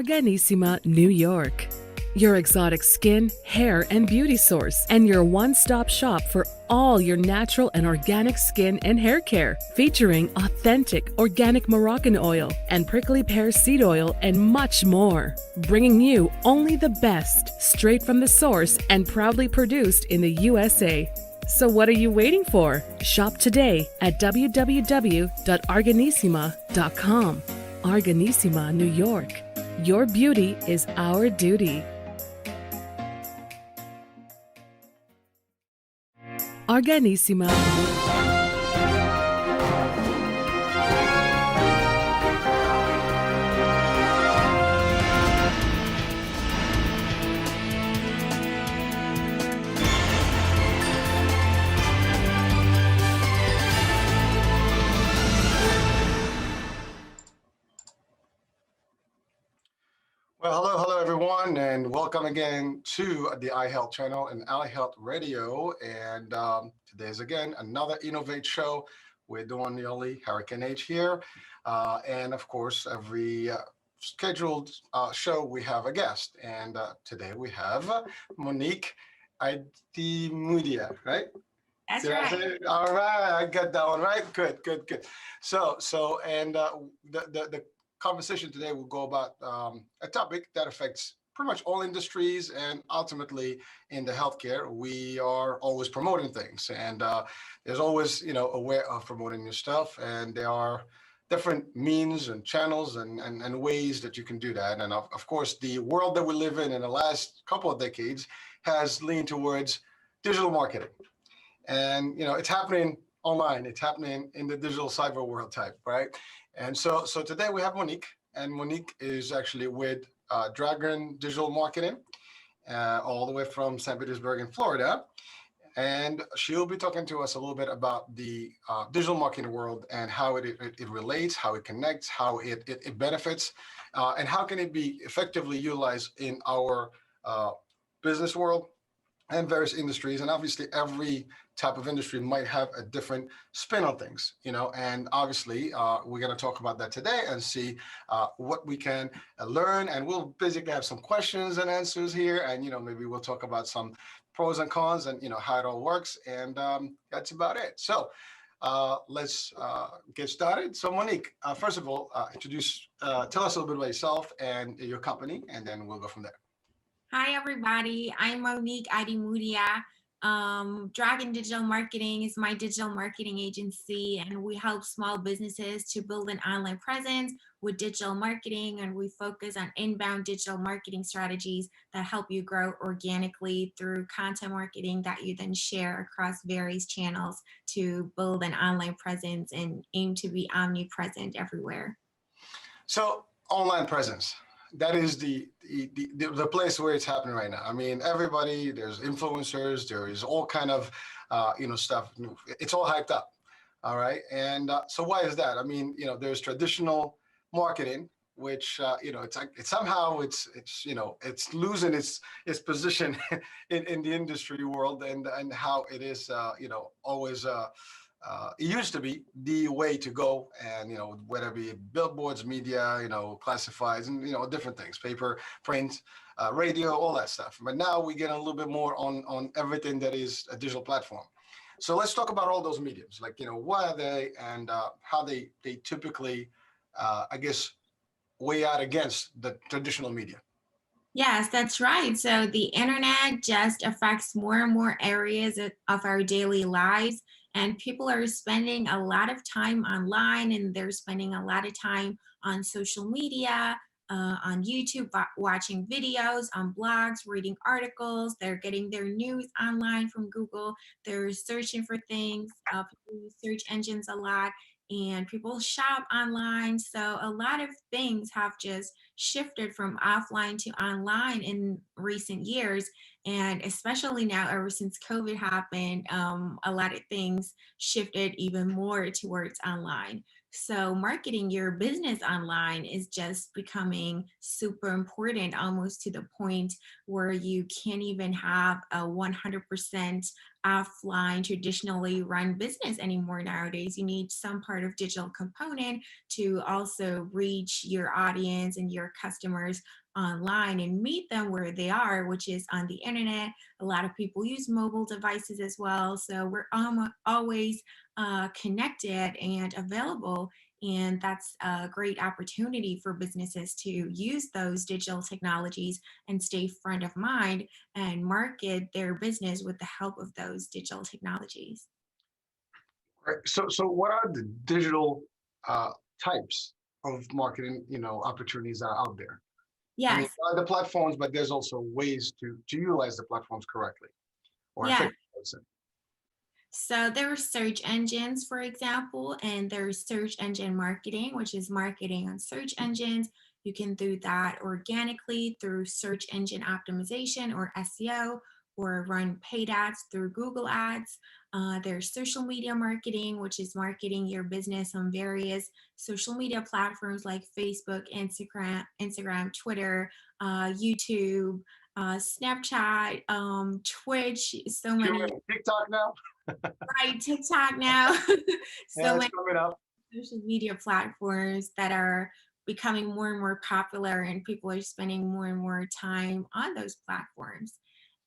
Arganissima, New York. Your exotic skin, hair, and beauty source, and your one-stop shop for all your natural and organic skin and hair care, featuring authentic organic Moroccan oil and prickly pear seed oil and much more. Bringing you only the best, straight from the source and proudly produced in the USA. So what are you waiting for? Shop today at www.arganissima.com. Arganissima, New York. Your beauty is our duty. Arganissima. Well, hello everyone, and welcome again to the iHealth channel and iHealth Radio. And today's again another Innovate show with the one and only Hurricane H here. And of course, every scheduled show we have a guest. And today we have Monique Idemudia, right? That's Did I right. say it? All right, I got that one right. Good, good, good. The conversation today will go about a topic that affects pretty much all industries, and ultimately in the healthcare, we are always promoting things, and there's always, a way of promoting your stuff, and there are different means and channels and ways that you can do that. And of course, the world that we live in the last couple of decades has leaned towards digital marketing. And it's happening online, it's happening in the digital cyber world type, right? And so today we have Monique, and Monique is actually with Dragon Digital Marketing, all the way from St. Petersburg in Florida. And she'll be talking to us a little bit about the digital marketing world and how it relates, how it connects, how it benefits, and how can it be effectively utilized in our business world and various industries. And obviously every type of industry might have a different spin on things, and obviously we're going to talk about that today and see what we can learn. And we'll basically have some questions and answers here, and maybe we'll talk about some pros and cons and how it all works. And that's about it. So let's get started. So Monique, first of all, tell us a little bit about yourself and your company, and then we'll go from there. Hi, everybody. I'm Monique Idemudia. Dragon Digital Marketing is my digital marketing agency, and we help small businesses to build an online presence with digital marketing, and we focus on inbound digital marketing strategies that help you grow organically through content marketing that you then share across various channels to build an online presence and aim to be omnipresent everywhere. So online presence, that is the place where it's happening right now. I mean, everybody, there's influencers, there is all kind of stuff. It's all hyped up. All right. And so why is that? I mean, there's traditional marketing, which it's like it's losing its position in the industry world, and how it is always it used to be the way to go. And whether it be billboards, media, classifieds, and different things, paper, print, radio, all that stuff. But now we get a little bit more on everything that is a digital platform. So let's talk about all those mediums, like what are they, and how they typically I guess weigh out against the traditional media. Yes, that's right. So the internet just affects more and more areas of our daily lives, and people are spending a lot of time online, and they're spending a lot of time on social media, on YouTube, watching videos, on blogs, reading articles. They're getting their news online from Google. They're searching for things. People use search engines a lot, and people shop online. So a lot of things have just shifted from offline to online in recent years. And especially now, ever since COVID happened, a lot of things shifted even more towards online. So marketing your business online is just becoming super important, almost to the point where you can't even have a 100% offline, traditionally run business anymore nowadays. You need some part of digital component to also reach your audience and your customers online and meet them where they are, which is on the internet. A lot of people use mobile devices as well. So we're always connected and available. And that's a great opportunity for businesses to use those digital technologies and stay front of mind and market their business with the help of those digital technologies. Right. So what are the digital uh, types of marketing, opportunities that are out there? I mean, Yes. there are the platforms, but there's also ways to utilize the platforms correctly or Yes. effectively. I would say. So there are search engines, for example, and there's search engine marketing, which is marketing on search engines. You can do that organically through search engine optimization or SEO, or run paid ads through Google Ads. There's social media marketing, which is marketing your business on various social media platforms like Facebook, Twitter, YouTube, Snapchat, Twitch, so Too many. many TikTok now. Right, TikTok now. Yeah, So it's many coming up. social media platforms that are becoming more and more popular, and people are spending more and more time on those platforms.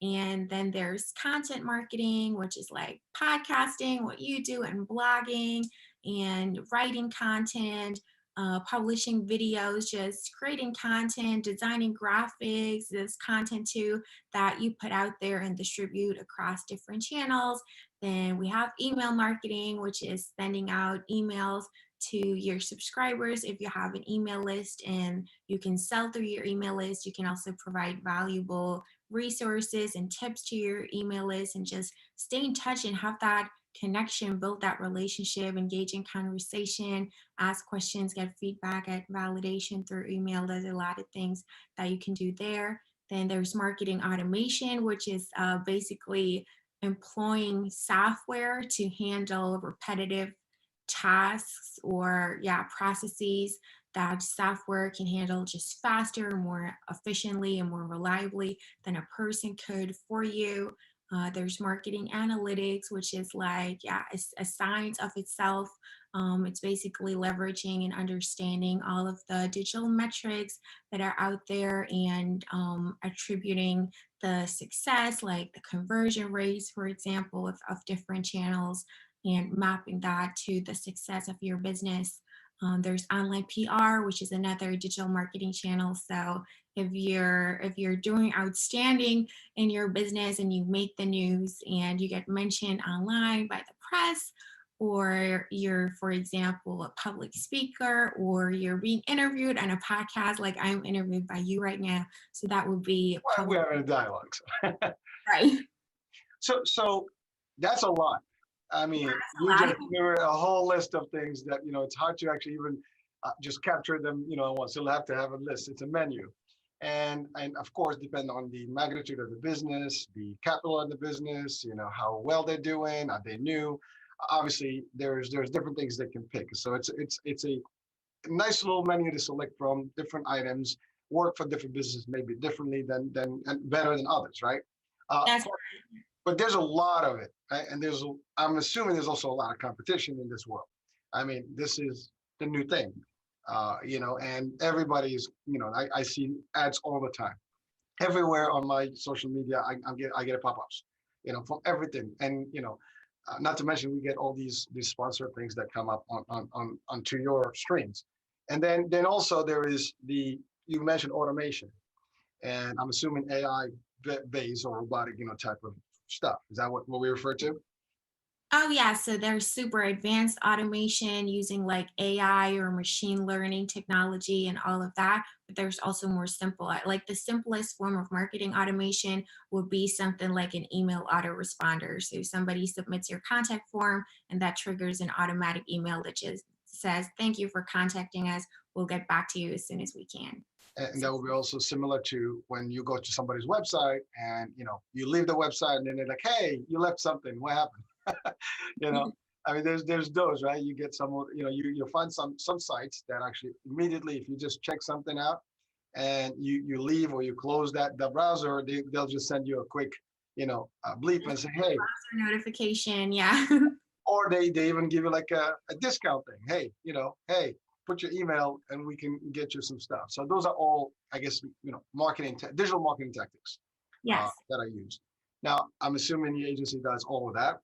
And then there's content marketing, which is like podcasting, what you do, and blogging and writing content, publishing videos, just creating content, designing graphics, this content too that you put out there and distribute across different channels. Then we have email marketing, which is sending out emails to your subscribers if you have an email list and you can sell through your email list. You can also provide valuable resources and tips to your email list and just stay in touch and have that connection, build that relationship, engage in conversation, ask questions, get feedback, get validation through email. There's a lot of things that you can do there. Then there's marketing automation, which is basically employing software to handle repetitive tasks or processes that software can handle just faster, more efficiently, and more reliably than a person could for you. There's marketing analytics, which is like, it's a science of itself. It's basically leveraging and understanding all of the digital metrics that are out there and attributing the success, like the conversion rates, for example, of different channels, and mapping that to the success of your business. There's online PR, which is another digital marketing channel. So if you're doing outstanding in your business and you make the news and you get mentioned online by the press, or you're, for example, a public speaker, or you're being interviewed on a podcast, like I'm interviewed by you right now. So that would be Well, public, we're having a dialogue. right? So that's a lot. I mean, A you lot just of gave a whole list of things that, it's hard to actually even just capture them, at once. You'll have to have a list. It's a menu. And of course, depend on the magnitude of the business, the capital of the business, how well they're doing, are they new? Obviously, there's different things they can pick. So it's a nice little menu to select from, different items, work for different businesses maybe differently than and better than others, right? Uh, that's but there's a lot of it, right? And I'm assuming there's also a lot of competition in this world. I mean, this is the new thing, and everybody's, I see ads all the time, everywhere on my social media. I get pop-ups, from everything, and not to mention we get all these sponsored things that come up on onto your streams, and then also there is you mentioned automation, and I'm assuming AI based or robotic, type of stuff. Is that what we refer to? Oh, yeah. So there's super advanced automation using like AI or machine learning technology and all of that. But there's also more simple, like the simplest form of marketing automation would be something like an email autoresponder. So somebody submits your contact form and that triggers an automatic email that just says, "Thank you for contacting us. We'll get back to you as soon as we can." And So that will be also similar to when you go to somebody's website and you leave the website and then they're like, "Hey, you left something. What happened?" you know, I mean, there's those, right? You get some, you find some sites that actually immediately, if you just check something out and you leave or you close the browser, they'll just send you a quick bleep and say, hey, Notification, yeah. or they even give you like a discount thing. Hey, hey, put your email and we can get you some stuff. So those are all, I guess, digital marketing tactics Yes, that I use. Now, I'm assuming the agency does all of that,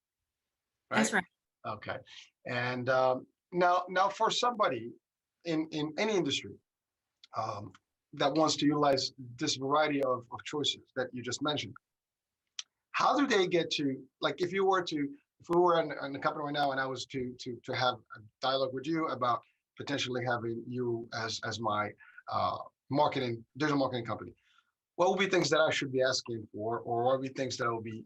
right? that's right. Okay. And now for somebody in any industry um, that wants to utilize this variety of choices that you just mentioned, how do they get to, like, if we were in the company right now and I was to have a dialogue with you about potentially having you as my uh, digital marketing company, what would be things that I should be asking for, or what would be things that I would be,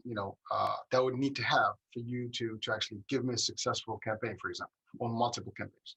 that would need to have for you to actually give me a successful campaign, for example, or multiple campaigns?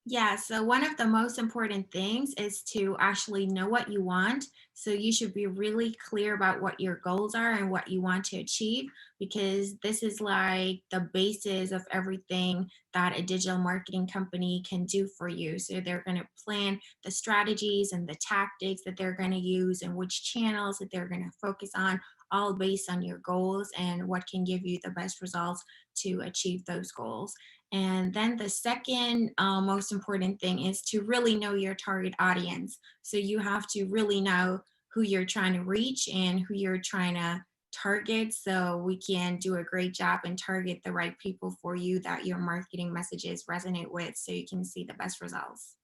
Yeah, so one of the most important things is to actually know what you want. So you should be really clear about what your goals are and what you want to achieve, because this is like the basis of everything that a digital marketing company can do for you. So they're going to plan the strategies and the tactics that they're going to use and which channels that they're going to focus on, all based on your goals and what can give you the best results to achieve those goals. And then the second most important thing is to really know your target audience. So you have to really know who you're trying to reach and who you're trying to target, so we can do a great job and target the right people for you that your marketing messages resonate with, so you can see the best results.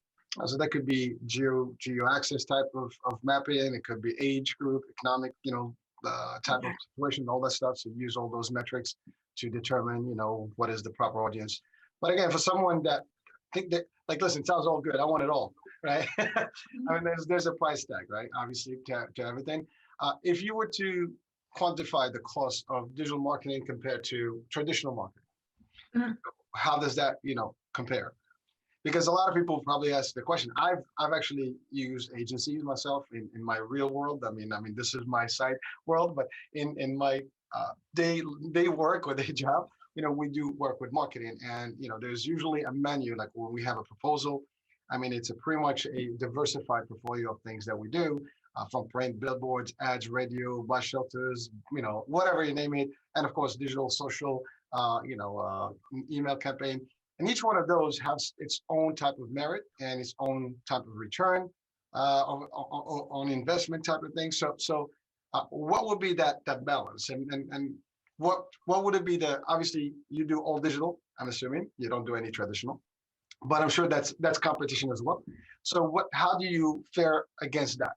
So that could be geo access type of mapping. It could be age group, economic, type of Yeah. situation, all that stuff. So use all those metrics to determine, what is the proper audience. But again, for someone that think that, like, listen, it sounds all good. I want it all, right? I mean, there's a price tag, right? Obviously, to everything. If you were to quantify the cost of digital marketing compared to traditional marketing, Mhm. how does that, compare? Because a lot of people probably ask the question. I've actually used agencies myself in my real world. I mean, this is my side world, but in my day work or day job, we do work with marketing, and there's usually a menu. Like when we have a proposal, I mean, it's a pretty much a diversified portfolio of things that we do, from print, billboards, ads, radio, bus shelters, whatever you name it, and of course digital, social, email campaign. And each one of those has its own type of merit and its own type of return on investment type of thing. So what would be that balance? And what would it be? Obviously you do all digital. I'm assuming you don't do any traditional, but I'm sure that's competition as well. So how do you fare against that?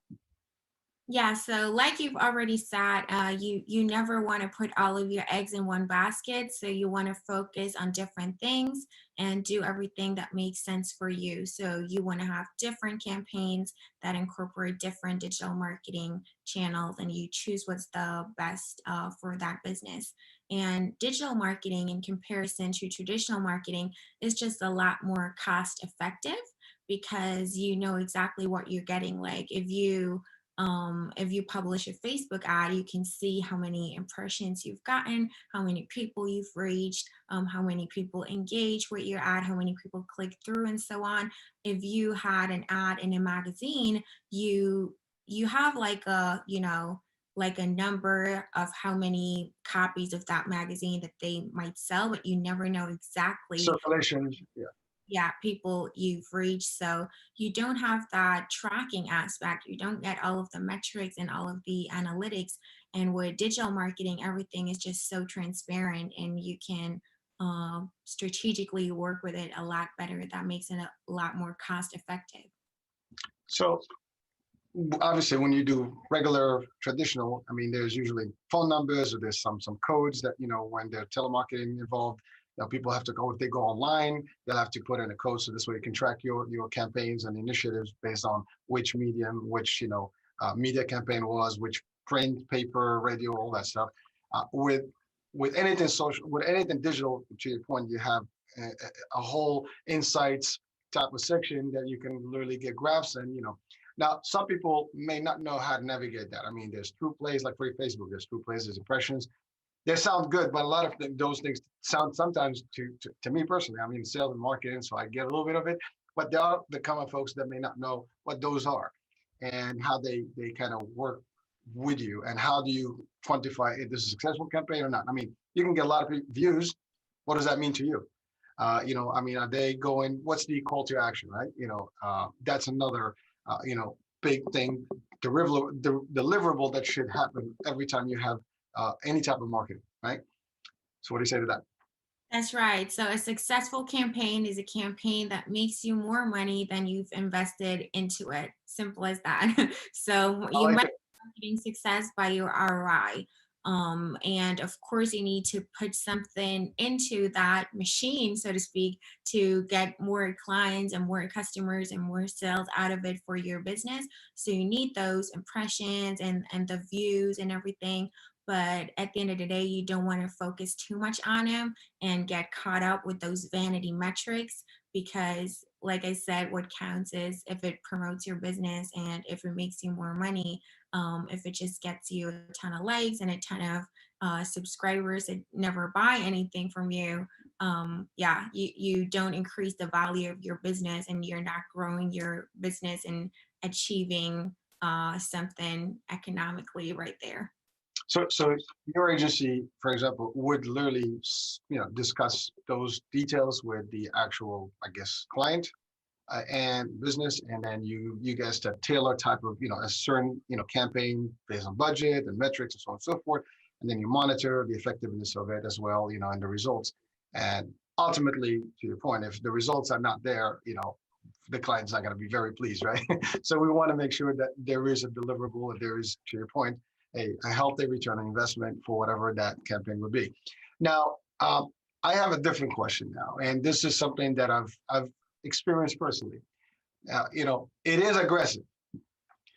Yeah, so like you've already said, you never want to put all of your eggs in one basket. So you want to focus on different things and do everything that makes sense for you. So you want to have different campaigns that incorporate different digital marketing channels, and you choose what's the best for that business. And digital marketing, in comparison to traditional marketing, is just a lot more cost effective, because you know exactly what you're getting. Like if you publish a Facebook ad, you can see how many impressions you've gotten, how many people you've reached, how many people engage with your ad, how many people click through, and so on. If you had an ad in a magazine, you have like like a number of how many copies of that magazine that they might sell, but you never know exactly, Circulation, yeah. yeah, people you've reached. So you don't have that tracking aspect. You don't get all of the metrics and all of the analytics. And with digital marketing, everything is just so transparent, and you can strategically work with it a lot better. That makes it a lot more cost effective. So obviously when you do regular traditional, I mean, there's usually phone numbers, or there's some codes that, when there's telemarketing involved, people have to go. If they go online, they'll have to put in a code, so this way you can track your campaigns and initiatives based on which medium, which media campaign was, which print, paper, radio, all that stuff. With anything social, with anything digital, to your point, you have a whole insights type of section that you can literally get graphs. And now, some people may not know how to navigate that. I mean, there's true plays, like for Facebook, there's true plays, there's impressions. They sound good, but a lot of those things sound sometimes to me personally. I mean, sales and marketing, so I get a little bit of it. But there are the common folks that may not know what those are and how they kind of work with you, and how do you quantify if this is a successful campaign or not? I mean, you can get a lot of views. What does that mean to you? I mean, are they going? What's the call to action, right? That's another, big thing, deliverable that should happen every time you have any type of marketing, right? So, what do you say to that? That's right. So a successful campaign is a campaign that makes you more money than you've invested into it. Simple as that. So I you like measure it. marketing success by your ROI. And of course, you need to put something into that machine, so to speak, to get more clients and more customers and more sales out of it for your business. So you need those impressions and the views and everything. But at the end of the day, you don't want to focus too much on them and get caught up with those vanity metrics, because like I said, what counts is if it promotes your business and if it makes you more money. If it just gets you a ton of likes and a ton of subscribers that never buy anything from you, yeah, you don't increase the value of your business and you're not growing your business and achieving something economically right there. So your agency, for example, would literally, discuss those details with the actual, I guess, client and business, and then you guys to tailor type of, a certain, campaign based on budget and metrics and so on and so forth, and then you monitor the effectiveness of it as well, and the results. And ultimately, to your point, if the results are not there, the client's not going to be very pleased, right? So we want to make sure that there is a deliverable, and there is, to your point, a healthy return on investment for whatever that campaign would be. Now, I have a different question now, and this is something that I've experienced personally. It is aggressive.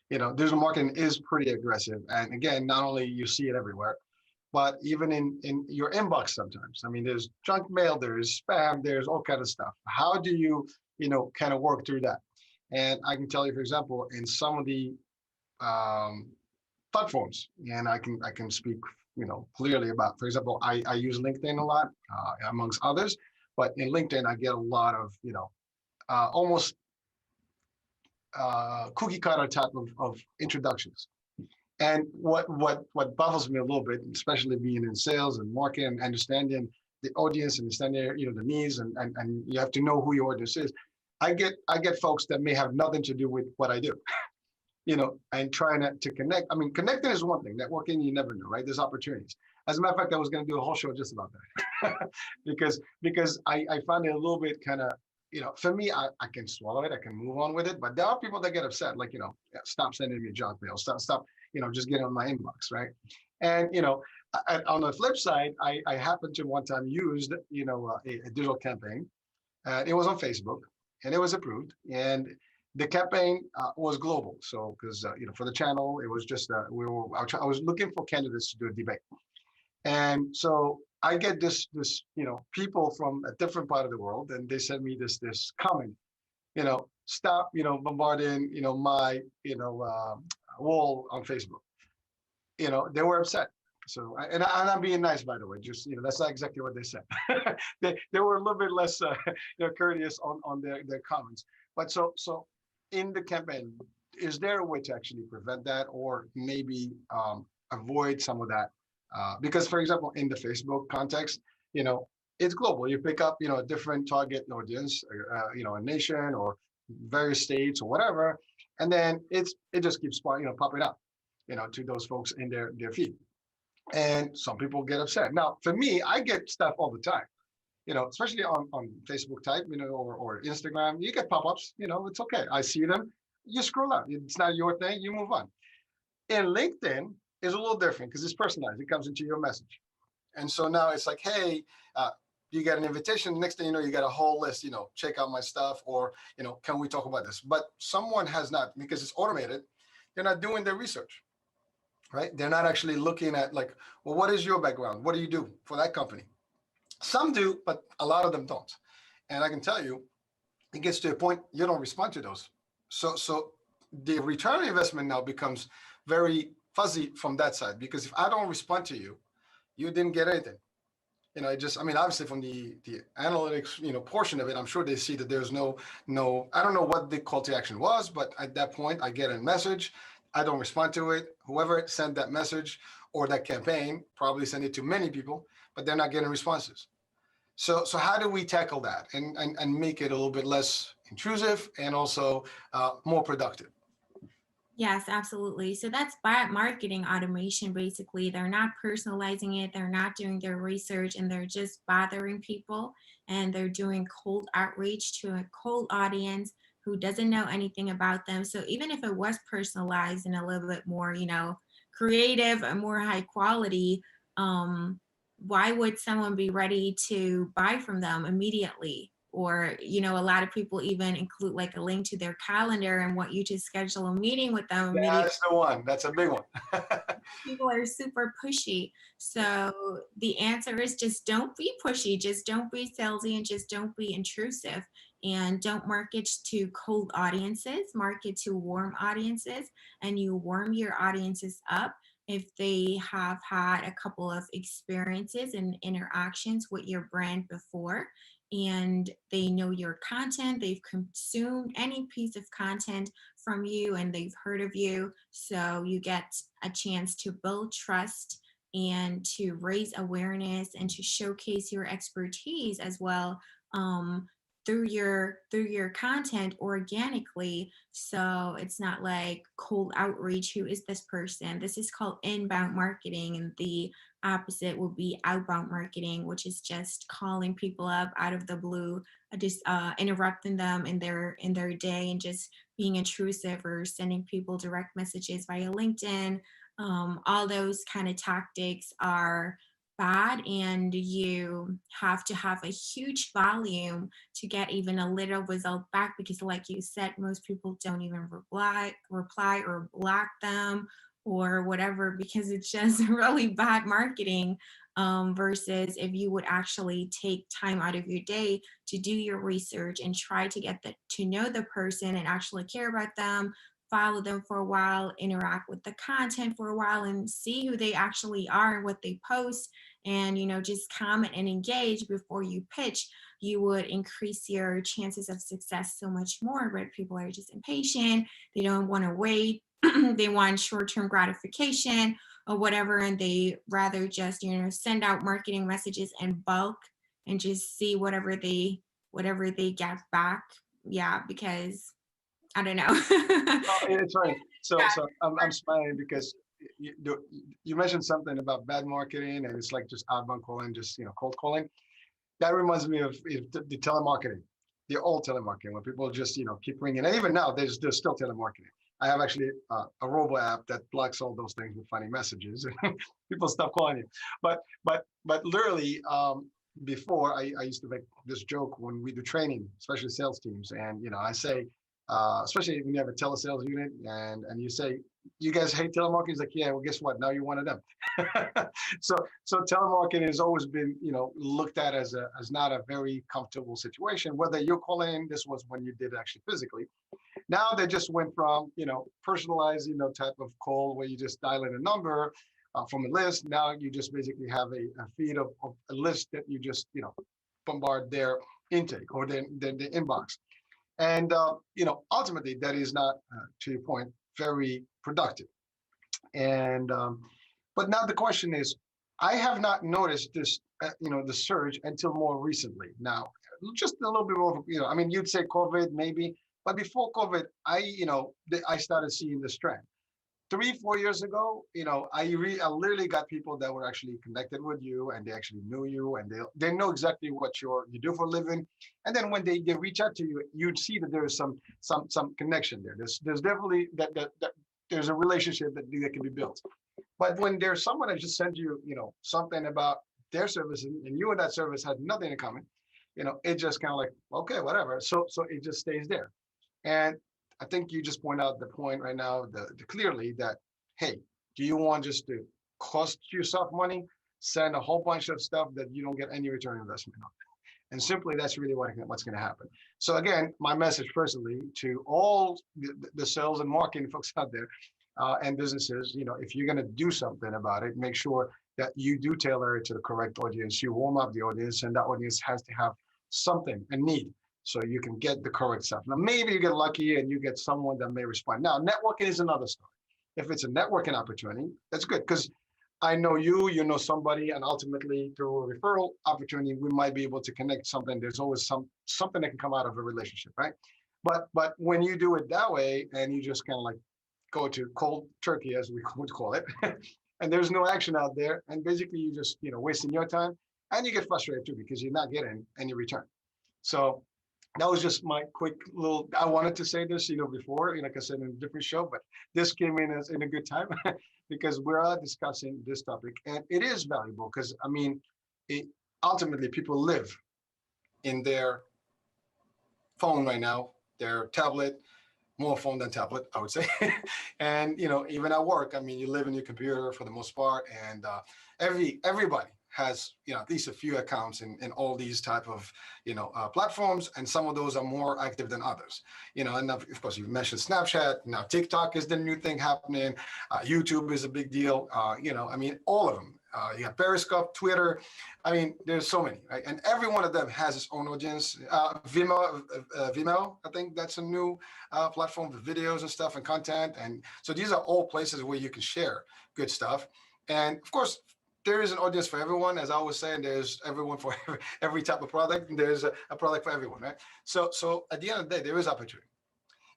Digital marketing is pretty aggressive, and again, not only you see it everywhere, but even in your inbox sometimes. I mean, there's junk mail, there's spam, there's all kind of stuff. How do you, kind of work through that? And I can tell you, for example, in some of the platforms, and I can speak, clearly about, for example, I use LinkedIn a lot, amongst others, but in LinkedIn I get a lot of, almost cookie cutter type of introductions. And what baffles me a little bit, especially being in sales and marketing and understanding the audience, understanding, the needs, and you have to know who your audience is. I get folks that may have nothing to do with what I do, and trying to connect. I mean, connecting is one thing. Networking, you never know, right? There's opportunities. As a matter of fact, I was going to do a whole show just about that because I find it a little bit kind of, for me, I can swallow it. I can move on with it. But there are people that get upset, like, stop sending me junk mail. Stop, just get on my inbox, right? And, on the flip side, I happened to one time used, a digital campaign. It was on Facebook, and it was approved. And the campaign was global. So, because for the channel, it was just I was looking for candidates to do a debate, and so I get this people from a different part of the world, and they send me this comment, stop bombarding my wall on Facebook. They were upset. So, and I'm being nice, by the way. Just that's not exactly what they said. they were a little bit less courteous on their comments. But so in the campaign, is there a way to actually prevent that, or maybe avoid some of that? Because, for example, in the Facebook context, it's global. You pick up a different target audience, a nation or various states or whatever, and then it just keeps popping up, to those folks in their feed. And some people get upset. Now, for me, I get stuff all the time, especially on Facebook type, or Instagram. You get pop-ups, it's okay. I see them. You scroll up. It's not your thing. You move on. In LinkedIn, it's a little different because it's personalized. It comes into your message. And so now it's like, hey, you get an invitation. Next thing you know, you got a whole list, check out my stuff, or, can we talk about this? But someone has not, because it's automated, they're not doing their research. Right? They're not actually looking at, like, well, what is your background? What do you do for that company? Some do, but a lot of them don't. And I can tell you, it gets to a point you don't respond to those. So the return on investment now becomes very fuzzy from that side, because if I don't respond to you, you didn't get anything. Obviously from the analytics, portion of it, I'm sure they see that there's no, I don't know what the call to action was, but at that point I get a message I don't respond to it. Whoever sent that message or that campaign probably sent it to many people, but they're not getting responses. So how do we tackle that and make it a little bit less intrusive and also more productive? Yes, absolutely. So that's bot marketing automation. Basically, they're not personalizing it, they're not doing their research, and they're just bothering people. And they're doing cold outreach to a cold audience who doesn't know anything about them. So even if it was personalized and a little bit more, creative and more high quality, why would someone be ready to buy from them immediately? Or, a lot of people even include like a link to their calendar and want you to schedule a meeting with them immediately. That's the one. That's a big one. People are super pushy. So the answer is just don't be pushy, just don't be salesy, and just don't be intrusive. And don't market to cold audiences, market to warm audiences, and you warm your audiences up if they have had a couple of experiences and interactions with your brand before, and they know your content, they've consumed any piece of content from you, and they've heard of you. So you get a chance to build trust and to raise awareness and to showcase your expertise as well, through your content organically. So it's not like cold outreach, who is this person? This is called inbound marketing, and the opposite will be outbound marketing, which is just calling people up out of the blue, just interrupting them in their day, and just being intrusive, or sending people direct messages via LinkedIn. All those kind of tactics are bad, and you have to have a huge volume to get even a little result back, because like you said, most people don't even reply or block them or whatever, because it's just really bad marketing. Versus if you would actually take time out of your day to do your research and try to get to know the person and actually care about them, follow them for a while, interact with the content for a while, and see who they actually are and what they post, and just comment and engage before you pitch, you would increase your chances of success so much more. But people are just impatient, they don't want to wait, they want short-term gratification or whatever, and they rather just send out marketing messages in bulk and just see whatever they get back. Yeah, because I don't know. Oh, it's right. So I'm smiling because you mentioned something about bad marketing and it's like just outbound calling, just cold calling. That reminds me of the telemarketing, the old telemarketing when people just keep ringing. And even now, there's still telemarketing. I have actually a robo app that blocks all those things with funny messages. People stop calling you. But literally, before I used to make this joke when we do training, especially sales teams, and I say, especially when you have a telesales unit, and you say, you guys hate telemarketing? He's like, yeah, well, guess what? Now you're one of them. so telemarketing has always been, looked at as not a very comfortable situation. Whether you're calling, this was when you did actually physically. Now they just went from, personalized, type of call where you just dial in a number from a list. Now you just basically have a feed of a list that you just, bombard their intake or their inbox. And, ultimately that is not, to your point, very productive. And, but now the question is, I have not noticed this, the surge until more recently. Now, just a little bit more, I mean, you'd say COVID maybe, but before COVID, I started seeing this trend. 3-4 years ago, I literally got people that were actually connected with you, and they actually knew you, and they know exactly what you do for a living. And then when they reach out to you, you'd see that there is some connection there. There's definitely that there's a relationship that can be built. But when there's someone that just sends you, something about their service, and you and that service had nothing in common, it just kind of like, okay, whatever. So it just stays there. And I think you just point out the point right now, clearly that, hey, do you want just to cost yourself money, send a whole bunch of stuff that you don't get any return investment on? And simply, that's really what's going to happen. So again, my message personally to all the sales and marketing folks out there and businesses, if you're going to do something about it, make sure that you do tailor it to the correct audience. You warm up the audience, and that audience has to have something, a need, so you can get the correct stuff. Now, maybe you get lucky and you get someone that may respond. Now, networking is another story. If it's a networking opportunity, that's good, because I know you know somebody, and ultimately through a referral opportunity, we might be able to connect something. There's always something that can come out of a relationship, right? But when you do it that way and you just kind of like go to cold turkey, as we would call it, and there's no action out there, and basically you just wasting your time, and you get frustrated too because you're not getting any return. So that was just my quick little. I wanted to say this, before, like I said in a different show, but this came in as in a good time because we're discussing this topic, and it is valuable because I mean, it, ultimately people live in their phone right now, their tablet, more phone than tablet, I would say. And even at work, I mean, you live in your computer for the most part, and everybody has at least a few accounts in all these type of platforms, and some of those are more active than others. And of course, you mentioned Snapchat. Now TikTok is the new thing happening. YouTube is a big deal. I mean, all of them. You got Periscope, Twitter. I mean, there's so many, right? And every one of them has its own audience. Vimeo, I think that's a new platform for videos and stuff and content. And so these are all places where you can share good stuff. And of course, there is an audience for everyone. As I was saying, there's everyone for every type of product. And there's a product for everyone, right? So at the end of the day, there is opportunity.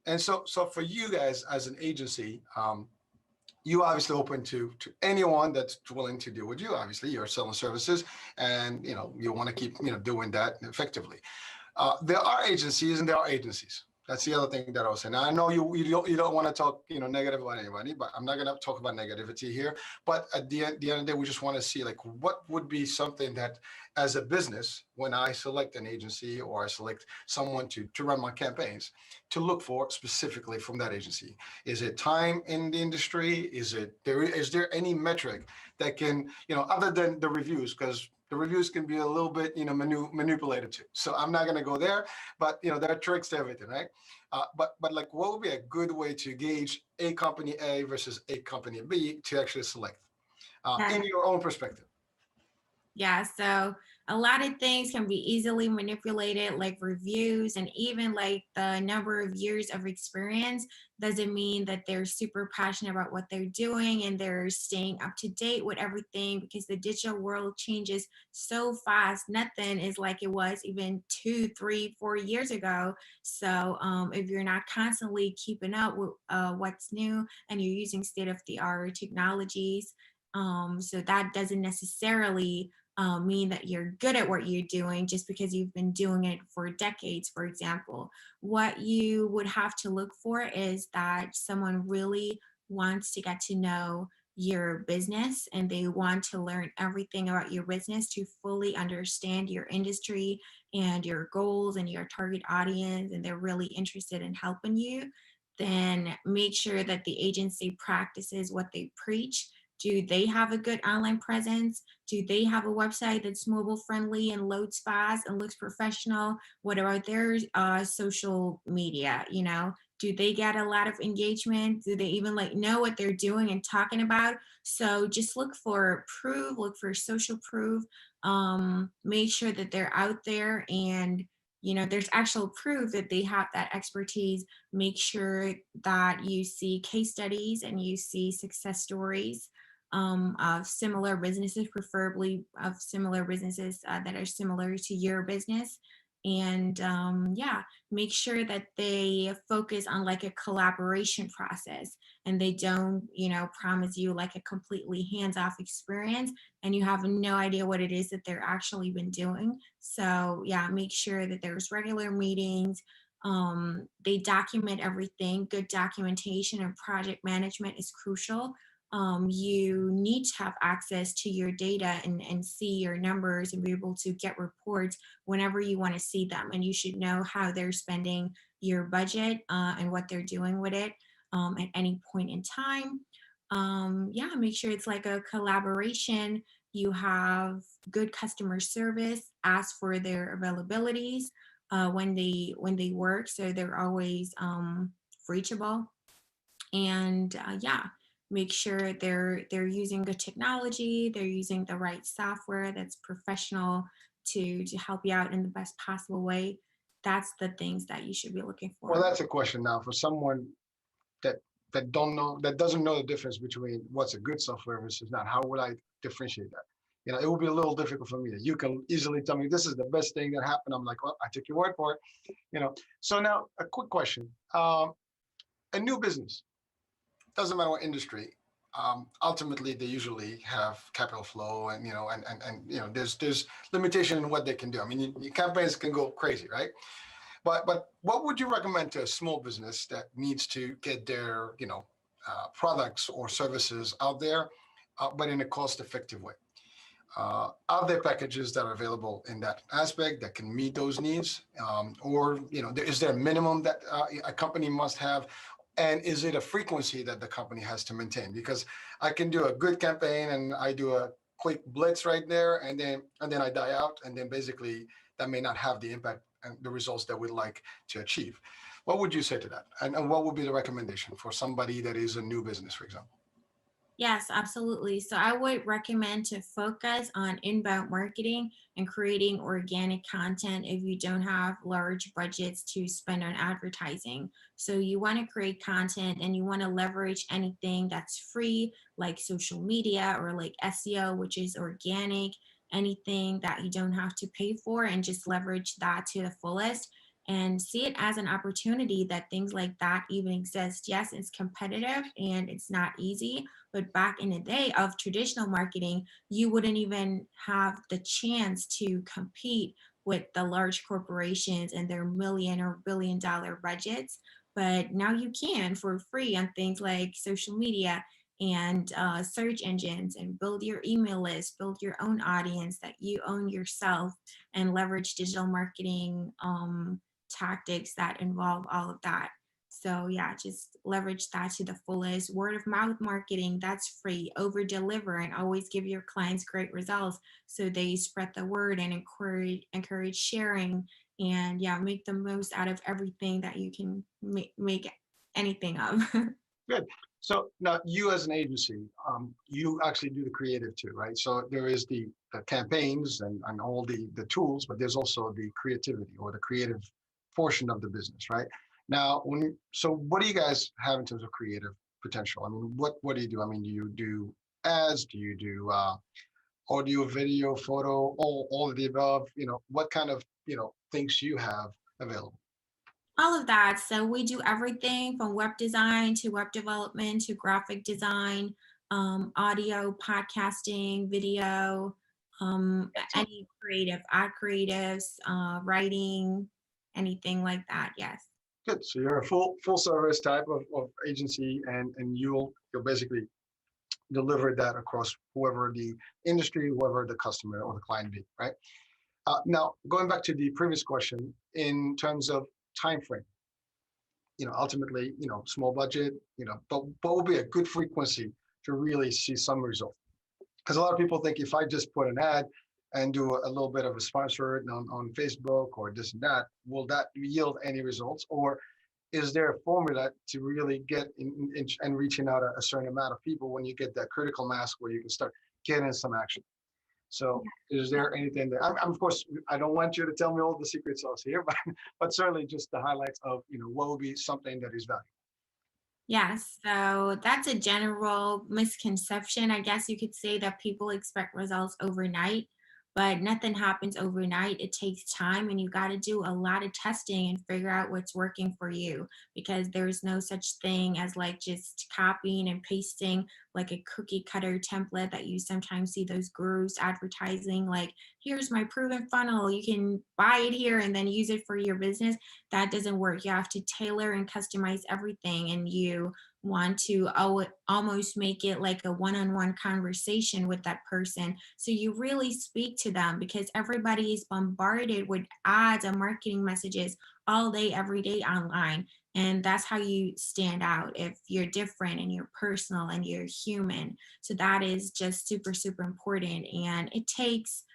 And so for you guys as an agency, you obviously open to anyone that's willing to deal with you. Obviously, you're selling services, and you want to keep doing that effectively. There are agencies and there are agencies. That's the other thing that I was saying. Now, I know you don't want to talk negative about anybody, but I'm not going to talk about negativity here. But at the end of the day, we just want to see like what would be something that, as a business, when I select an agency or I select someone to run my campaigns, to look for specifically from that agency. Is it time in the industry? Is there any metric that can other than the reviews, because the reviews can be a little bit, manipulated too. So I'm not going to go there, but there are tricks to everything, right? But like, what would be a good way to gauge a company A versus a company B to actually select, in your own perspective? Yeah, so a lot of things can be easily manipulated, like reviews, and even like the number of years of experience doesn't mean that they're super passionate about what they're doing and they're staying up to date with everything, because the digital world changes so fast. Nothing is like it was even 2, 3, 4 years ago. So if you're not constantly keeping up with what's new and you're using state of the art technologies, so that doesn't necessarily mean that you're good at what you're doing just because you've been doing it for decades, for example. What you would have to look for is that someone really wants to get to know your business and they want to learn everything about your business to fully understand your industry and your goals and your target audience, and they're really interested in helping you. Then make sure that the agency practices what they preach. Do they have a good online presence? Do they have a website that's mobile friendly and loads fast and looks professional? What about their social media? Do they get a lot of engagement? Do they even like know what they're doing and talking about? So just look for proof, look for social proof. Make sure that they're out there and there's actual proof that they have that expertise. Make sure that you see case studies and you see success stories of similar businesses, preferably of similar businesses that are similar to your business. And yeah, make sure that they focus on like a collaboration process and they don't, promise you like a completely hands-off experience and you have no idea what it is that they're actually been doing. So yeah, make sure that there's regular meetings. They document everything. Good documentation and project management is crucial. You need to have access to your data and see your numbers and be able to get reports whenever you want to see them. And you should know how they're spending your budget and what they're doing with it at any point in time. Yeah, make sure it's like a collaboration. You have good customer service. Ask for their availabilities when they work, so they're always reachable. And yeah, make sure they're using good technology, they're using the right software that's professional to help you out in the best possible way. That's the things that you should be looking Well, for. that's a question now for someone that that doesn't know the difference between what's a good software versus not. How would I differentiate that? It would be a little difficult for me. You can easily tell me this is the best thing that happened. I'm like, well, I took your word for it. So now a quick question. A new business, doesn't matter what industry. Ultimately, they usually have capital flow, and there's limitation in what they can do. I mean, campaigns can go crazy, right? But what would you recommend to a small business that needs to get their products or services out there, but in a cost-effective way? Are there packages that are available in that aspect that can meet those needs, or is there a minimum that a company must have, and is it a frequency that the company has to maintain? Because I can do a good campaign and I do a quick blitz right there, and then I die out, and then basically that may not have the impact and the results that we'd like to achieve. What would you say to that? And what would be the recommendation for somebody that is a new business, for example? Yes, absolutely. So I would recommend to focus on inbound marketing and creating organic content if you don't have large budgets to spend on advertising. So you want to create content and you want to leverage anything that's free, like social media or like SEO, which is organic, anything that you don't have to pay for, and just leverage that to the fullest and see it as an opportunity that things like that even exist. Yes, it's competitive and it's not easy, but back in the day of traditional marketing, you wouldn't even have the chance to compete with the large corporations and their million or billion-dollar budgets. But now you can for free on things like social media and search engines, and build your email list, build your own audience that you own yourself, and leverage digital marketing tactics that involve all of that. So yeah, just leverage that to the fullest. Word of mouth marketing, that's free. Over deliver and always give your clients great results so they spread the word and encourage sharing. And yeah, make the most out of everything that you can make anything of. Good. So now you as an agency, you actually do the creative too, right? So there is the campaigns and all the tools, but there's also the creativity or the creative portion of the business, right? Now, so what do you guys have in terms of creative potential? I mean, what do you do? I mean, do you do ads? Do you do audio, video, photo, all of the above? What kind of things do you have available? All of that. So we do everything from web design to web development to graphic design, audio, podcasting, video, Excellent. any creative, art creatives, writing, anything like that. Yes. Good. So you're a full service type of agency, and you'll basically deliver that across whoever the industry, whoever the customer or the client be, right? Now, going back to the previous question, in terms of time frame, ultimately, small budget, but what would be a good frequency to really see some result? Because a lot of people think if I just put an ad and do a little bit of a sponsor on Facebook or this and that, will that yield any results? Or is there a formula to really get in and reaching out a certain amount of people when you get that critical mass where you can start getting some action? So is there anything that, of course, I don't want you to tell me all the secret sauce here, but certainly just the highlights of, what would be something that is valuable. Yes, so that's a general misconception. I guess you could say that people expect results overnight, but nothing happens overnight. It takes time, and you got to do a lot of testing and figure out what's working for you, because there's no such thing as like just copying and pasting like a cookie cutter template that you sometimes see those gurus advertising, like, here's my proven funnel. You can buy it here and then use it for your business. That doesn't work. You have to tailor and customize everything, and you want to almost make it like a one-on-one conversation with that person, so you really speak to them, because everybody is bombarded with ads and marketing messages all day every day online, and that's how you stand out, if you're different and you're personal and you're human. So that is just super super important, and it takes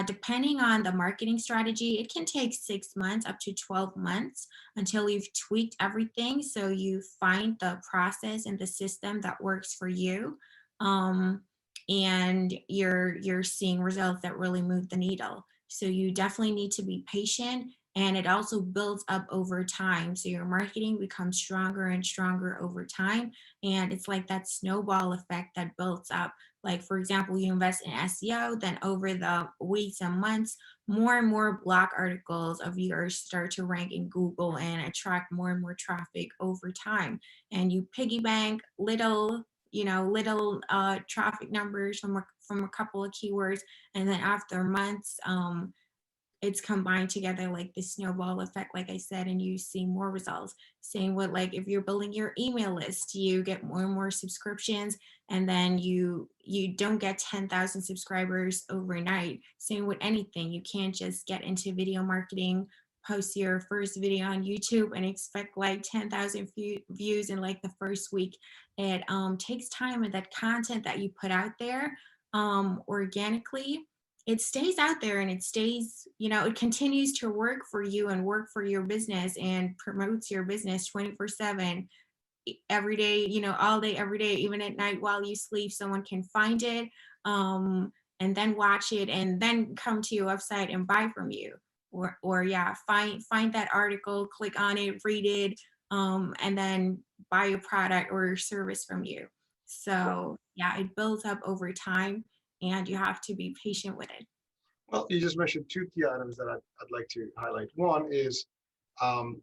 depending on the marketing strategy, it can take 6 months up to 12 months until you've tweaked everything. So you find the process and the system that works for you. Um, and you're seeing results that really move the needle. So you definitely need to be patient and it also builds up over time. So your marketing becomes stronger and stronger over time. And it's like that snowball effect that builds up. Like, for example, you invest in SEO, then over the weeks and months, more and more blog articles of yours start to rank in Google and attract more and more traffic over time. And you piggy bank little traffic numbers from a couple of keywords, and then after months, it's combined together like the snowball effect, like I said, and you see more results. Same with, like, if you're building your email list, you get more and more subscriptions, and then you don't get 10,000 subscribers overnight. Same with anything. You can't just get into video marketing, post your first video on YouTube and expect like 10,000 views in like the first week. It takes time, and that content that you put out there organically, it stays out there, and it stays, it continues to work for you and work for your business and promotes your business 24/7 every day, all day, every day, even at night while you sleep, someone can find it, and then watch it and then come to your website and buy from you. Or yeah, find that article, click on it, read it, and then buy a product or service from you. So yeah, it builds up over time, and you have to be patient with it. Well, you just mentioned two key items that I'd like to highlight. One is um,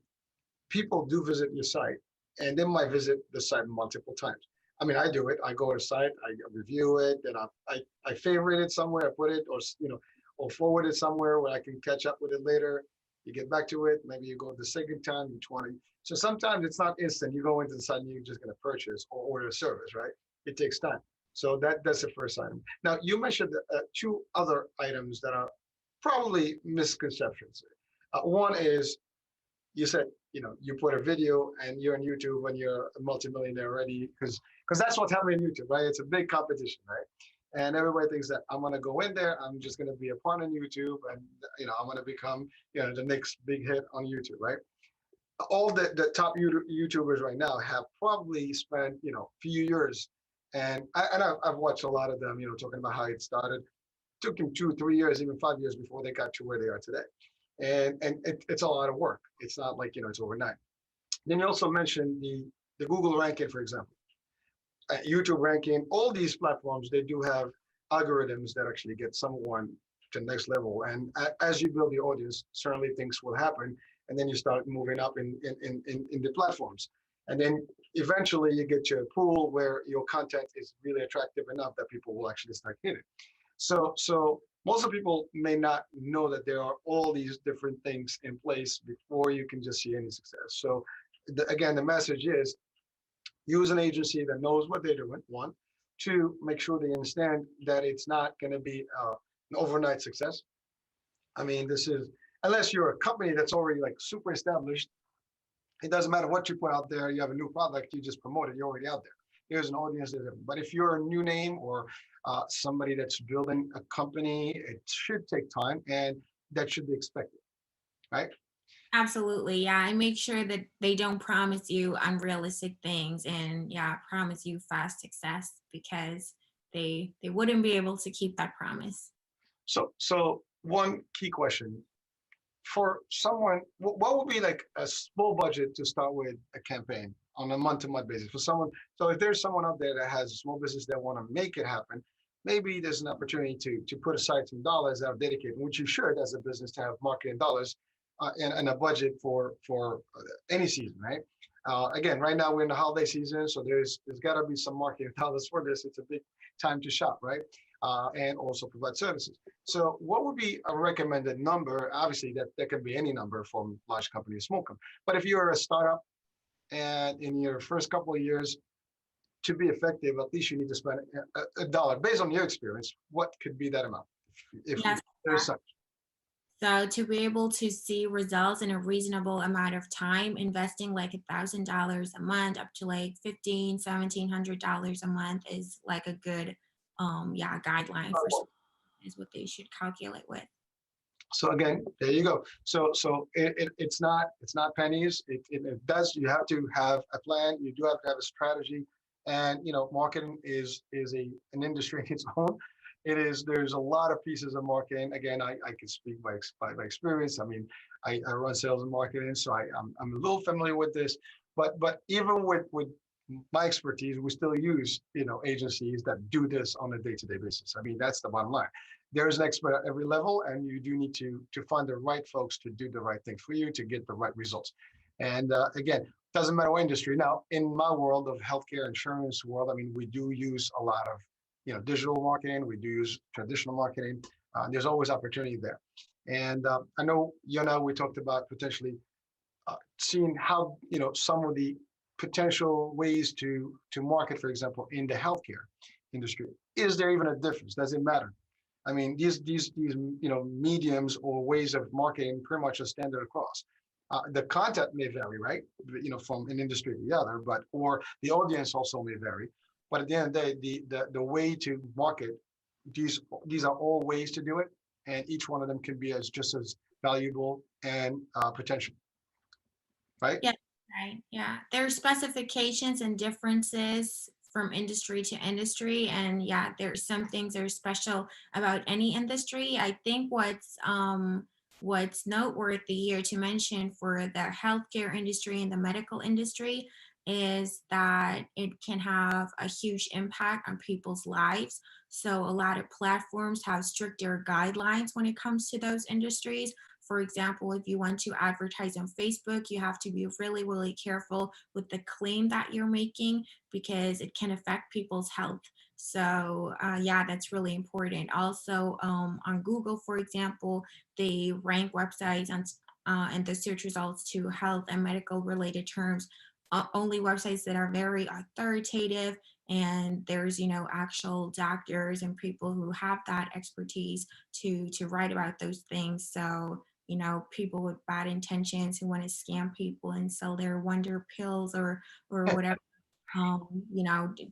people do visit your site, and they might visit the site multiple times. I mean, I do it. I go to the site, I review it, and I favorite it somewhere, I put it, or forward it somewhere where I can catch up with it later. You get back to it, maybe you go the second time, you 20. So sometimes it's not instant. You go into the site and you're just going to purchase or order a service, right? It takes time. So that's the first item. Now, you mentioned two other items that are probably misconceptions. One is you said, you put a video and you're on YouTube when you're a multimillionaire already, because that's what's happening in YouTube, right? It's a big competition, right? And everybody thinks that I'm gonna go in there, I'm just gonna be a pawn on YouTube, and I'm gonna become, the next big hit on YouTube, right? All the top YouTubers right now have probably spent, few years, and I've watched a lot of them, talking about how it started. Took them 2, 3 years, even 5 years before they got to where they are today. And it's a lot of work. It's not like, it's overnight. Then you also mentioned the Google ranking, for example, YouTube ranking. All these platforms, they do have algorithms that actually get someone to the next level. And as you build the audience, certainly things will happen. And then you start moving up in the platforms. And then eventually you get to a pool where your content is really attractive enough that people will actually start hitting. So most of people may not know that there are all these different things in place before you can just see any success. So again, the message is use an agency that knows what they're doing. One, two, make sure they understand that it's not going to be an overnight success. I mean, this is, unless you're a company that's already like super established, it doesn't matter what you put out there. You have a new product, you just promote it, you're already out there. Here's an audience. But if you're a new name or somebody that's building a company, it should take time, and that should be expected, right? Absolutely. Yeah. And make sure that they don't promise you unrealistic things, and yeah, promise you fast success, because they wouldn't be able to keep that promise. So one key question for someone, what would be like a small budget to start with a campaign on a month-to-month basis for someone? So if there's someone out there that has a small business that want to make it happen, maybe there's an opportunity to put aside some dollars that are dedicated, which you should as a business, to have marketing dollars and a budget for any season, right? Again, right now we're in the holiday season, so there's got to be some marketing dollars for this. It's a big time to shop, right? And also provide services. So what would be a recommended number? Obviously, that can be any number from large company to small company. But if you're a startup and in your first couple of years, to be effective, at least you need to spend a dollar. Based on your experience, what could be that amount? If Yes. there's such. So to be able to see results in a reasonable amount of time, investing like $1,000 a month up to like $1,700 a month is like a good guideline for is what they should calculate with. So again, there you go. So it's not pennies. It does. You have to have a plan. You do have to have a strategy, and marketing is an industry in its own. There's a lot of pieces of marketing. Again, I can speak by experience. I mean, I run sales and marketing, so I'm a little familiar with this. But even with my expertise, we still use, agencies that do this on a day-to-day basis. I mean, that's the bottom line. There's an expert at every level, and you do need to find the right folks to do the right thing for you to get the right results. And again, doesn't matter what industry. Now, in my world of healthcare insurance world, I mean, we do use a lot of, digital marketing. We do use traditional marketing. There's always opportunity there. And I know, we talked about potentially seeing how, some of the potential ways to market, for example, in the healthcare industry. Is there even a difference? Does it matter? I mean, these mediums or ways of marketing pretty much are standard across. The content may vary, right? From an industry to the other, or the audience also may vary. But at the end of the day, the way to market, these are all ways to do it, and each one of them can be just as valuable and potential, right? Yeah, right. Yeah. There are specifications and differences from industry to industry. And yeah, there's some things that are special about any industry. I think what's noteworthy here to mention for the healthcare industry and the medical industry is that it can have a huge impact on people's lives. So a lot of platforms have stricter guidelines when it comes to those industries. For example, if you want to advertise on Facebook, you have to be really, really careful with the claim that you're making because it can affect people's health. So, yeah, that's really important. Also, on Google, for example, they rank websites and the search results to health and medical related terms. Only websites that are very authoritative and there's actual doctors and people who have that expertise to write about those things. So people with bad intentions who want to scam people and sell their wonder pills or whatever,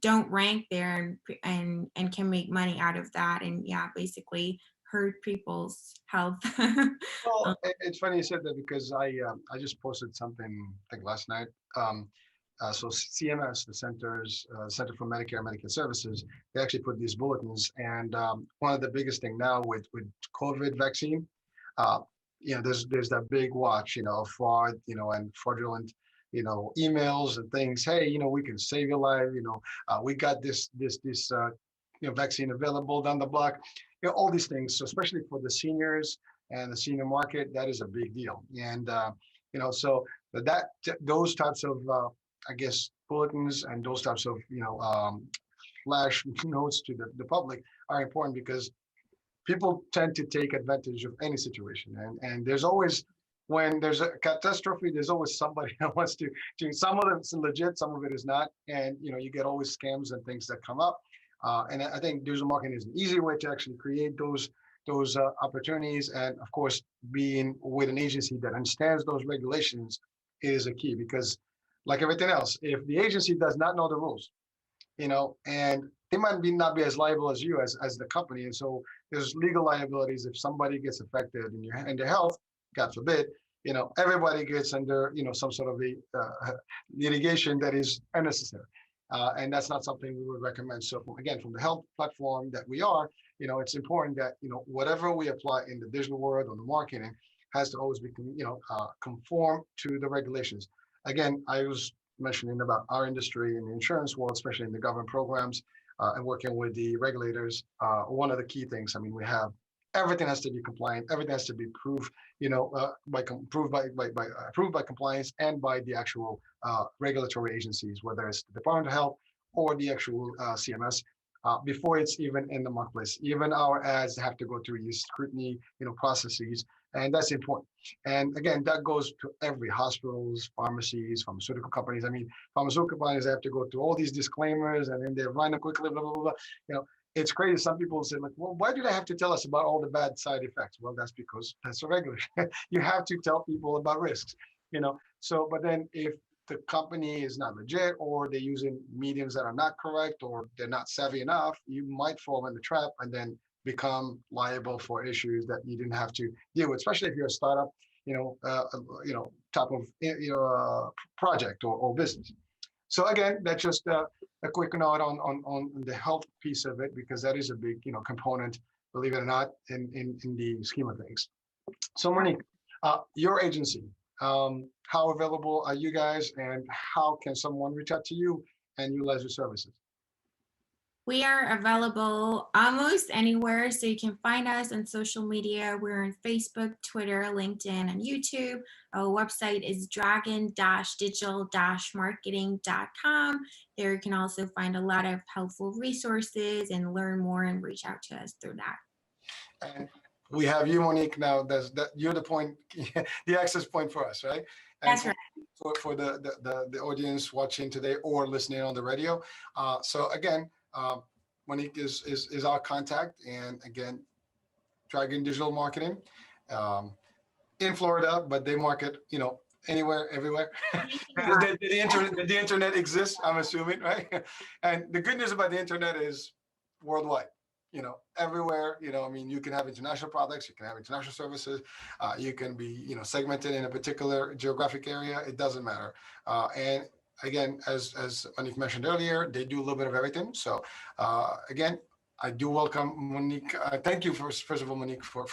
don't rank there and can make money out of that. And yeah, basically hurt people's health. Well, it's funny you said that because I just posted something I think last night. So CMS, the Center for Medicare and Medicaid Services, they actually put these bulletins. And one of the biggest thing now with COVID vaccine, there's that big watch, fraud, and fraudulent, emails and things. Hey, we can save your life. We got this vaccine available down the block. All these things. So especially for the seniors and the senior market, that is a big deal. And so those types of I guess bulletins and those types of flash notes to the public are important because people tend to take advantage of any situation, and there's always, when there's a catastrophe, there's always somebody that wants to some of it's legit, some of it is not, and you get always scams and things that come up, and I think digital marketing is an easy way to actually create those opportunities, and of course being with an agency that understands those regulations is a key, because like everything else, if the agency does not know the rules, and they might not be as liable as you as the company. And so there's legal liabilities if somebody gets affected in their health, God forbid, everybody gets under, some sort of litigation that is unnecessary. And that's not something we would recommend. So from the health platform that we are, it's important that, whatever we apply in the digital world or the marketing has to always be, conform to the regulations. Again, I was mentioning about our industry in the insurance world, especially in the government programs and working with the regulators. One of the key things, I mean, we have everything has to be compliant. Everything has to be approved, approved by compliance and by the actual regulatory agencies, whether it's the Department of Health or the actual CMS. Before it's even in the marketplace, even our ads have to go through these scrutiny, processes, and that's important. And again, that goes to every hospitals, pharmacies, pharmaceutical companies. I mean, pharmaceutical companies have to go through all these disclaimers, and then they run them quickly, blah blah blah. It's crazy. Some people say, like, well, why do they have to tell us about all the bad side effects? Well, that's because that's a regulation. You have to tell people about risks, So, but then if the company is not legit, or they're using mediums that are not correct, or they're not savvy enough, you might fall in the trap and then become liable for issues that you didn't have to deal with, especially if you're a startup, type of project or business. So again, that's just a quick note on the health piece of it, because that is a big, component, believe it or not, in the scheme of things. So Monique, your agency, how available are you guys, and how can someone reach out to you and utilize your services? We are available almost anywhere. So you can find us on social media. We're on Facebook, Twitter, LinkedIn, and YouTube. Our website is dragon-digital-marketing.com. There you can also find a lot of helpful resources and learn more and reach out to us through that. And we have you, Monique. Now, you're the point, the access point for us, right? And That's right. For the audience watching today or listening on the radio. So again, Monique is our contact, and again, Dragon Digital Marketing in Florida, but they market, anywhere, everywhere. the internet exists, I'm assuming, right? And the good news about the internet is worldwide. Everywhere. I mean, you can have international products, you can have international services, you can be, segmented in a particular geographic area. It doesn't matter. And again, as Monique mentioned earlier, they do a little bit of everything. So again, I do welcome Monique. Thank you first of all, Monique, for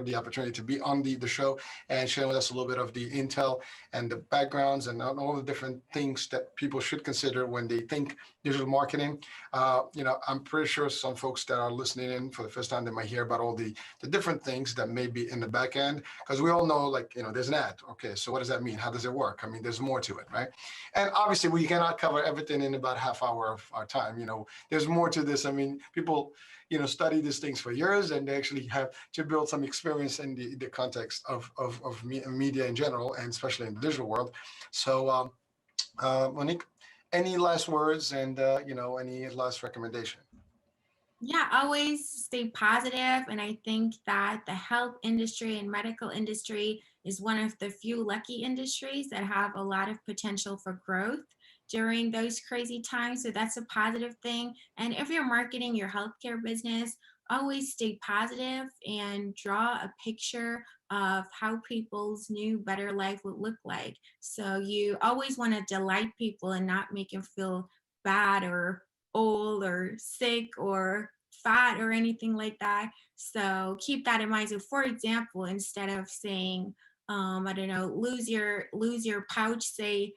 the opportunity to be on the show and sharing with us a little bit of the intel and the backgrounds and all the different things that people should consider when they think digital marketing. I'm pretty sure some folks that are listening in for the first time, they might hear about all the different things that may be in the back end, because we all know, there's an ad. Okay, so what does that mean? How does it work? I mean, there's more to it, right? And obviously, we cannot cover everything in about half hour of our time. There's more to this. I mean, people, study these things for years, and they actually have to build some experience in the context of media in general, and especially in the digital world. So, Monique, any last words, and any last recommendation? Yeah, always stay positive. And I think that the health industry and medical industry is one of the few lucky industries that have a lot of potential for growth during those crazy times. So that's a positive thing. And if you're marketing your healthcare business, always stay positive and draw a picture of how people's new, better life would look like. So you always want to delight people and not make them feel bad or old or sick or fat or anything like that. So keep that in mind. So for example, instead of saying, I don't know, lose your pouch, say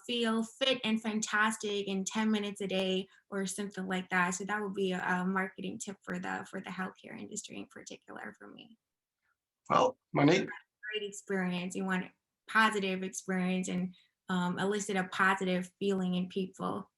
feel fit and fantastic in 10 minutes a day or something like that. So that would be a marketing tip for the healthcare industry in particular for me. Well, Monique, Great experience. You want positive experience and elicit a positive feeling in people,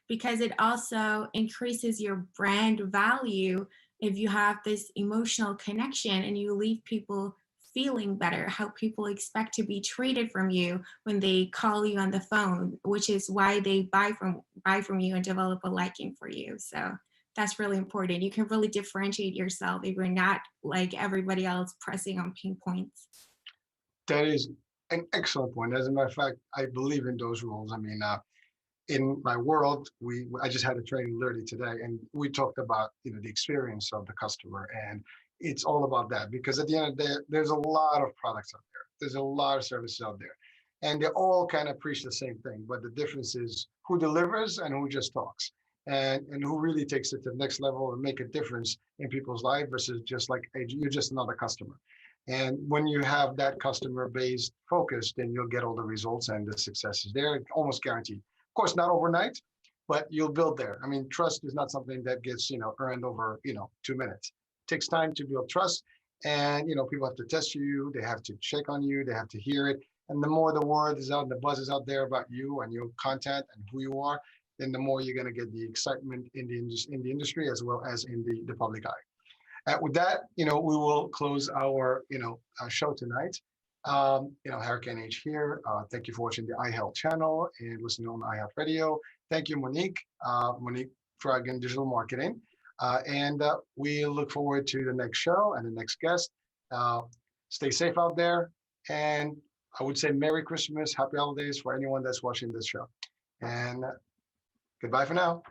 because it also increases your brand value if you have this emotional connection and you leave people feeling better, how people expect to be treated from you when they call you on the phone, which is why they buy from you and develop a liking for you. So that's really important. You can really differentiate yourself if you're not like everybody else pressing on pain points. that is an excellent point. As a matter of fact, I believe in those rules. I mean, in my world, I just had a training literally today, and we talked about the experience of the customer, and it's all about that, because at the end of the day, there's a lot of products out there, there's a lot of services out there, and they all kind of preach the same thing, but the difference is who delivers and who just talks, and who really takes it to the next level and make a difference in people's life versus just like, hey, you're just another customer. And when you have that customer based focus, then you'll get all the results and the successes there, almost guaranteed. Of course, not overnight, but you'll build there. I mean, trust is not something that gets, earned over, 2 minutes. It takes time to build trust. And, people have to test you, they have to check on you, they have to hear it. And the more the word is out, the buzz is out there about you and your content and who you are, then the more you're going to get the excitement in the industry as well as in the public eye. With that, we will close our, our show tonight. Hurricane H here. Thank you for watching the iHealth channel and listening on iHealth Radio. Thank you, Monique. Monique Dragon Digital Marketing. And we look forward to the next show and the next guest. Stay safe out there. And I would say Merry Christmas, Happy Holidays for anyone that's watching this show. And goodbye for now.